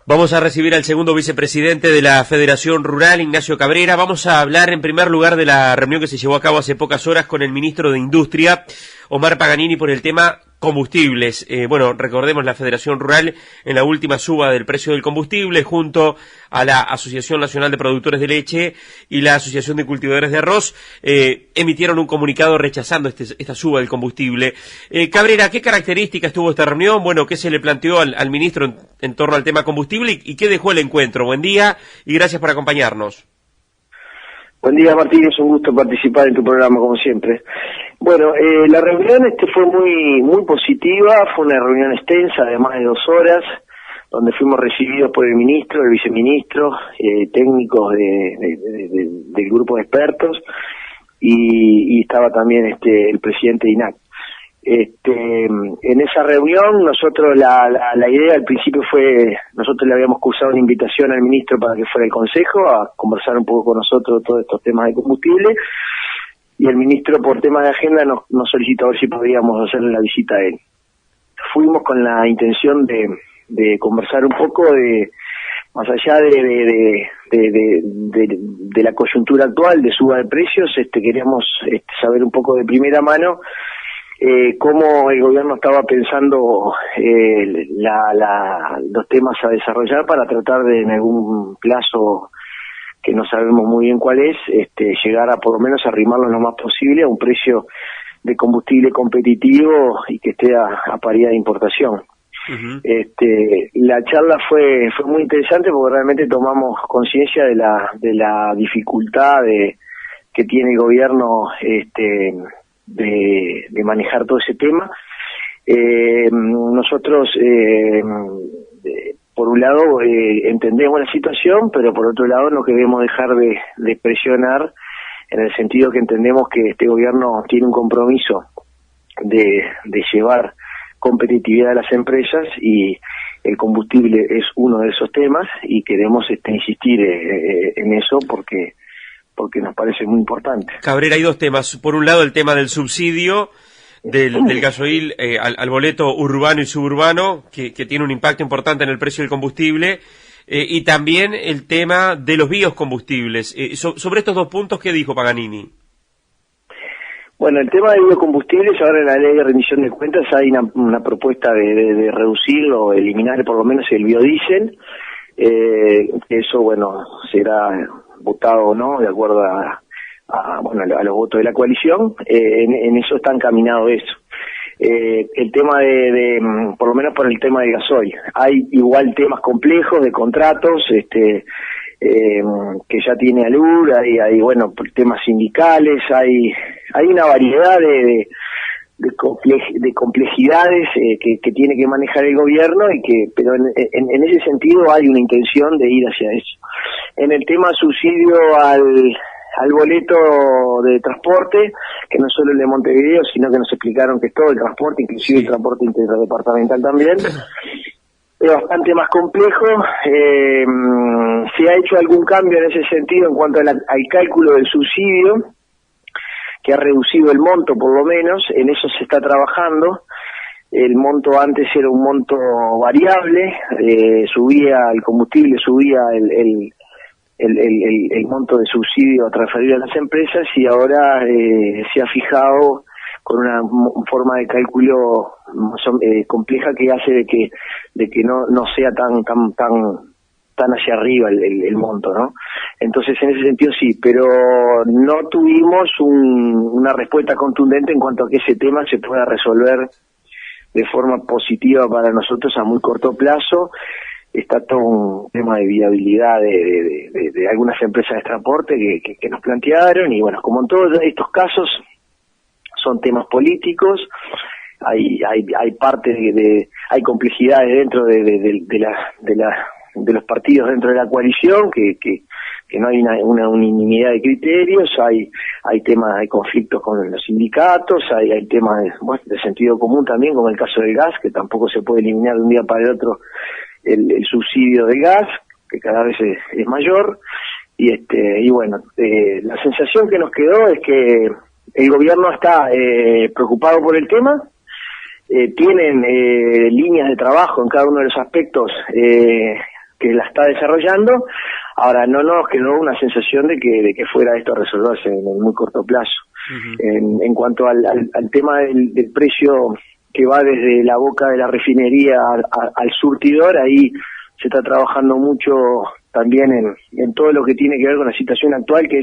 Vamos a recibir al segundo vicepresidente de la Federación Rural, Ignacio Cabrera. Vamos a hablar en primer lugar de la reunión que se llevó a cabo hace pocas horas con el ministro de Industria, Omar Paganini, por el tema combustibles. Recordemos la Federación Rural en la última suba del precio del combustible junto a la Asociación Nacional de Productores de Leche y la Asociación de Cultivadores de Arroz emitieron un comunicado rechazando esta suba del combustible. Cabrera, ¿qué características tuvo esta reunión? ¿Qué se le planteó al ministro en torno al tema combustible y qué dejó el encuentro? Buen día y gracias por acompañarnos. Buen día, Martín, es un gusto participar en tu programa, como siempre. La reunión fue muy positiva, fue una reunión extensa de más de 2 horas, donde fuimos recibidos por el ministro, el viceministro, técnicos del grupo de expertos, y estaba también el presidente de INAC. En esa reunión nosotros la idea al principio fue, nosotros le habíamos cursado una invitación al ministro para que fuera al consejo a conversar un poco con nosotros todos estos temas de combustible, y el ministro por temas de agenda nos solicitó a ver si podíamos hacerle la visita a él. Fuimos con la intención de conversar un poco más allá de la coyuntura actual de suba de precios, queríamos saber un poco de primera mano cómo el gobierno estaba pensando los temas a desarrollar para tratar de, en algún plazo que no sabemos muy bien cuál es, llegar a por lo menos arrimarlo lo más posible a un precio de combustible competitivo y que esté a paridad de importación. Uh-huh. La charla fue muy interesante porque realmente tomamos conciencia de la dificultad que tiene el gobierno de manejar todo ese tema. Nosotros por un lado entendemos la situación, pero por otro lado no queremos dejar de presionar, en el sentido que entendemos que este gobierno tiene un compromiso de llevar competitividad a las empresas, y el combustible es uno de esos temas, y queremos insistir en eso porque nos parece muy importante. Cabrera, hay 2 temas. Por un lado, el tema del subsidio del gasoil al boleto urbano y suburbano, que tiene un impacto importante en el precio del combustible, y también el tema de los biocombustibles. Sobre estos 2 puntos, ¿qué dijo Paganini? Bueno, el tema de biocombustibles, ahora en la ley de rendición de cuentas hay una propuesta de reducirlo, eliminar por lo menos el biodiesel. Eso, será votado o no, de acuerdo a los votos de la coalición. En eso está encaminado eso. El tema por lo menos por el tema del gasoil, hay igual temas complejos de contratos, que ya tiene ALUR, hay temas sindicales, hay una variedad de complejidades que tiene que manejar el gobierno, pero en ese sentido hay una intención de ir hacia eso. En el tema subsidio al boleto de transporte, que no solo el de Montevideo, sino que nos explicaron que es todo el transporte, inclusive el transporte interdepartamental también, es bastante más complejo. Se ha hecho algún cambio en ese sentido en cuanto al cálculo del subsidio, que ha reducido el monto por lo menos, en eso se está trabajando. El monto antes era un monto variable, subía el combustible, subía el monto de subsidio a transferir a las empresas, y ahora se ha fijado con una forma de cálculo compleja que hace de que no sea tan hacia arriba el monto, ¿no? Entonces, en ese sentido sí, pero no tuvimos una respuesta contundente en cuanto a que ese tema se pueda resolver de forma positiva para nosotros a muy corto plazo. Está todo un tema de viabilidad de algunas empresas de transporte que nos plantearon, y como en todos estos casos son temas políticos, hay parte hay complejidades dentro de los partidos dentro de la coalición, que no hay una unanimidad de criterios, hay temas, hay conflictos con los sindicatos, hay temas de sentido común también, como el caso del gas, que tampoco se puede eliminar de un día para el otro el subsidio del gas, que cada vez es mayor, la sensación que nos quedó es que el gobierno está preocupado por el tema, tienen líneas de trabajo en cada uno de los aspectos la está desarrollando. Ahora no nos quedó una sensación de que fuera esto a resolverse en el muy corto plazo. En cuanto al tema del precio que va desde la boca de la refinería al surtidor, ahí se está trabajando mucho también en todo lo que tiene que ver con la situación actual, que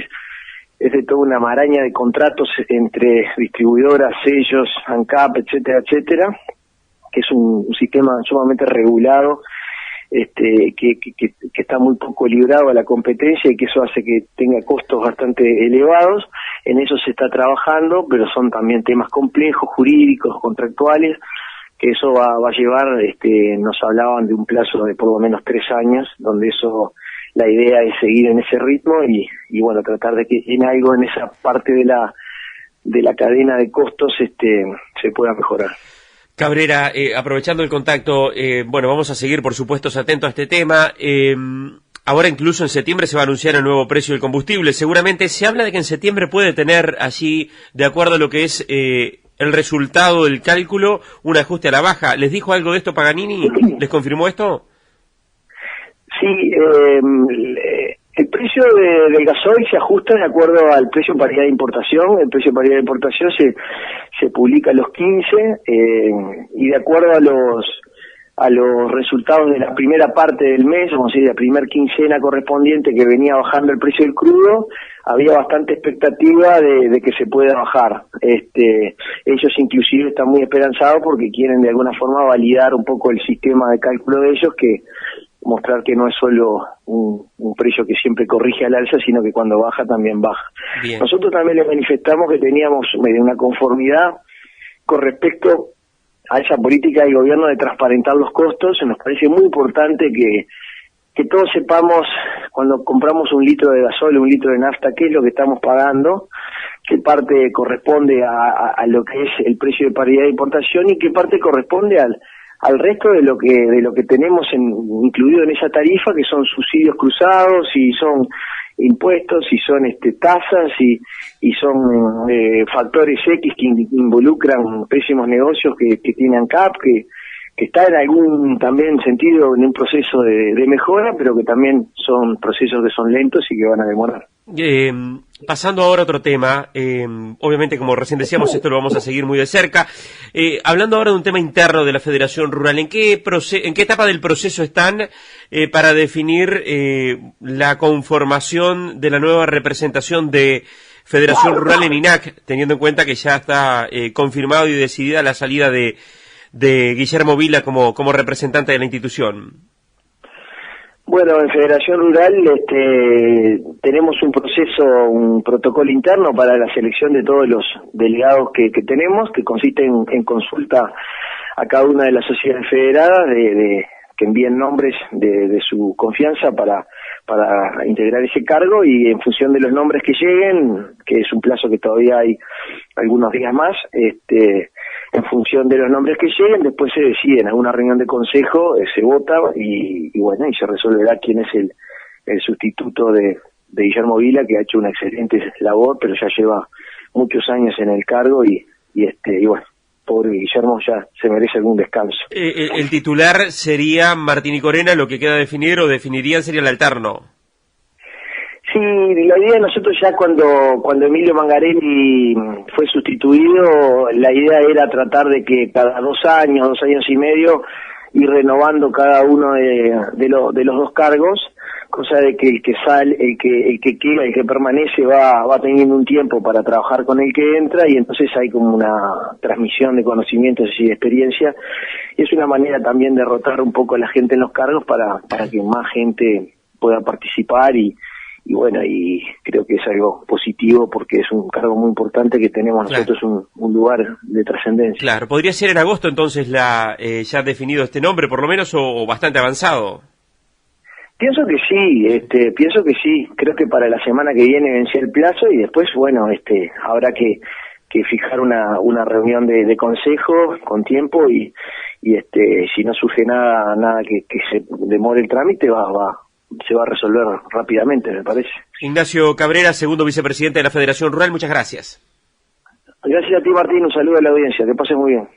es de toda una maraña de contratos entre distribuidoras, sellos, ANCAP, etcétera, etcétera, que es un sistema sumamente regulado, que está muy poco librado a la competencia, y que eso hace que tenga costos bastante elevados. En eso se está trabajando, pero son también temas complejos, jurídicos, contractuales, que eso va a llevar, nos hablaban de un plazo de por lo menos 3 años, donde eso, la idea es seguir en ese ritmo y bueno, tratar de que en algo en esa parte de la cadena de costos se pueda mejorar. Cabrera, aprovechando el contacto, bueno, vamos a seguir, por supuesto, atentos a este tema. Ahora incluso en septiembre se va a anunciar el nuevo precio del combustible. Seguramente se habla de que en septiembre puede tener allí, de acuerdo a lo que es el resultado del cálculo, un ajuste a la baja. ¿Les dijo algo de esto Paganini? ¿Les confirmó esto? Sí, el precio del gasoil se ajusta de acuerdo al precio de paridad de importación. El precio de paridad de importación se publica los 15 y de acuerdo a los resultados de la primera parte del mes, vamos a decir, la primer quincena correspondiente, que venía bajando el precio del crudo, había bastante expectativa de que se pueda bajar. Ellos inclusive están muy esperanzados porque quieren de alguna forma validar un poco el sistema de cálculo de ellos, que mostrar que no es solo un precio que siempre corrige al alza, sino que cuando baja también baja. Bien. Nosotros también les manifestamos que teníamos una conformidad con respecto a esa política del gobierno de transparentar los costos. Nos parece muy importante que todos sepamos, cuando compramos un litro de gasoil, un litro de nafta, qué es lo que estamos pagando, qué parte corresponde a lo que es el precio de paridad de importación y qué parte corresponde al resto de lo que tenemos incluido en esa tarifa, que son subsidios cruzados, y son impuestos, y son tasas, y son factores X que involucran pésimos negocios que tiene ANCAP, que está en algún también sentido en un proceso de mejora, pero que también son procesos que son lentos y que van a demorar. Pasando ahora a otro tema, obviamente, como recién decíamos, esto lo vamos a seguir muy de cerca. Hablando ahora de un tema interno de la Federación Rural, ¿en qué etapa del proceso están para definir la conformación de la nueva representación de Federación Rural en INAC, teniendo en cuenta que ya está confirmado y decidida la salida de Guillermo Vila como representante de la institución? Bueno, en Federación Rural tenemos un protocolo interno para la selección de todos los delegados que tenemos, que consiste en consulta a cada una de las sociedades federadas que envíen nombres de su confianza para integrar ese cargo, y en función de los nombres que lleguen, que es un plazo que todavía hay algunos días más, en función de los nombres que lleguen, después se decide en alguna reunión de consejo, se vota y bueno, y se resolverá quién es el sustituto de Guillermo Vila, que ha hecho una excelente labor, pero ya lleva muchos años en el cargo y bueno, pobre Guillermo ya se merece algún descanso. El titular sería Martín y Corena, lo que queda definir o definirían sería el alterno. Sí, la idea de nosotros ya cuando Emilio Mangarelli fue sustituido, la idea era tratar de que cada 2 años, 2 años y medio, ir renovando cada uno de los 2 cargos, cosa de que el que sale, el que queda, el que permanece va teniendo un tiempo para trabajar con el que entra, y entonces hay como una transmisión de conocimientos y de experiencia, y es una manera también de rotar un poco a la gente en los cargos para que más gente pueda participar y bueno, y creo que es algo positivo porque es un cargo muy importante que tenemos nosotros, un lugar de trascendencia. Claro, ¿podría ser en agosto entonces ya definido este nombre, por lo menos, o bastante avanzado? Pienso que sí, creo que para la semana que viene vencía el plazo, y después, bueno, habrá que fijar una reunión de consejo con tiempo, y si no surge nada que se demore el trámite, se va a resolver rápidamente, me parece. Ignacio Cabrera, segundo vicepresidente de la Federación Rural, muchas gracias. Gracias a ti, Martín, un saludo a la audiencia, que pases muy bien.